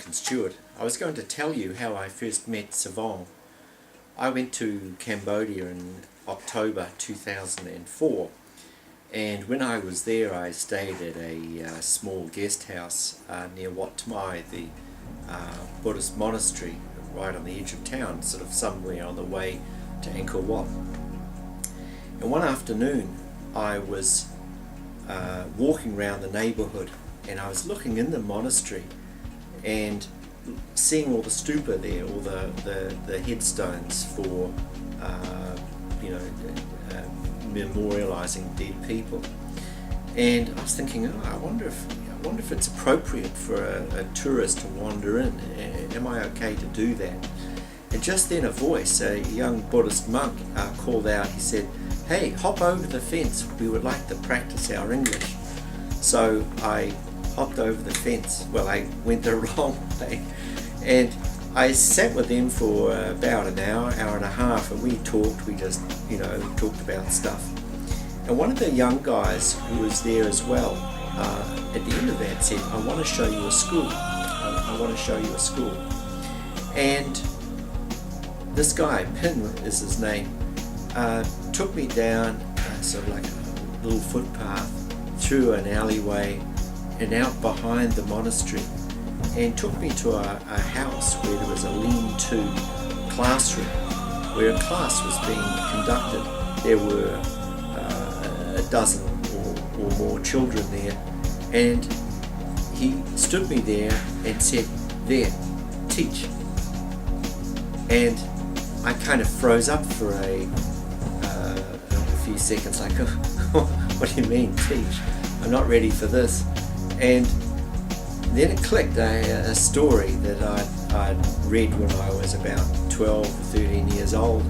Duncan Stewart. I was going to tell you how I first met Savong. I went to Cambodia in October 2004, and when I was there I stayed at a small guest house near Wat Mai, the Buddhist monastery right on the edge of town, sort of somewhere on the way to Angkor Wat. And one afternoon I was walking around the neighbourhood, and I was looking in the monastery and seeing all the stupa there, all the headstones for memorialising dead people. And I was thinking, I wonder if it's appropriate for a tourist to wander in. Am I okay to do that? And just then a voice, a young Buddhist monk, called out. He said, "Hey, hop over the fence, we would like to practice our English." So I hopped over the fence. Well, I went the wrong way, and I sat with them for about an hour and a half, and we just talked about stuff. And one of the young guys who was there as well, at the end of that said, "I want to show you a school. I want to show you a school." And this guy, Pin is his name, took me down sort of like a little footpath through an alleyway and out behind the monastery, and took me to a house where there was a lean-to classroom where a class was being conducted. There were a dozen or more children there, and he stood me there and said, "There, teach." And I kind of froze up for a few seconds, like, "What do you mean, teach? I'm not ready for this." And then it clicked, a story that I'd read when I was about 12 or 13 years old,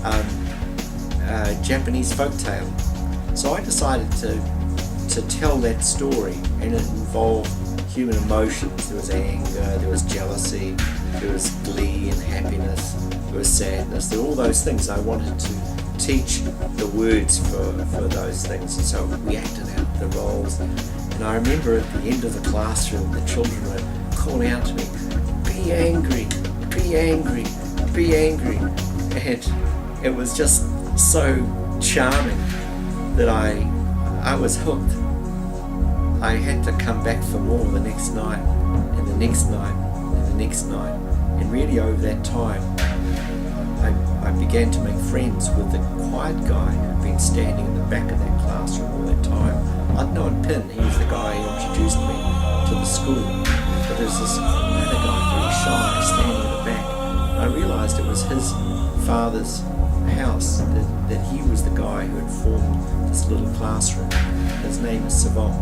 a Japanese folktale. So I decided to tell that story, and it involved human emotions. There was anger, there was jealousy, there was glee and happiness, there was sadness, there were all those things. I wanted to teach the words for those things, and so we acted out the roles. And I remember at the end of the classroom, the children were calling out to me, "Be angry, be angry, be angry." And it was just so charming that I was hooked. I had to come back for more the next night, and the next night, and the next night. And really over that time, I began to make friends with the quiet guy who'd been standing in the back of that classroom all that time. I'd known Pin, he was the guy who introduced me to the school. But there's this other guy, very shy, standing in the back. And I realised it was his father's house, that he was the guy who had formed this little classroom. His name is Savong.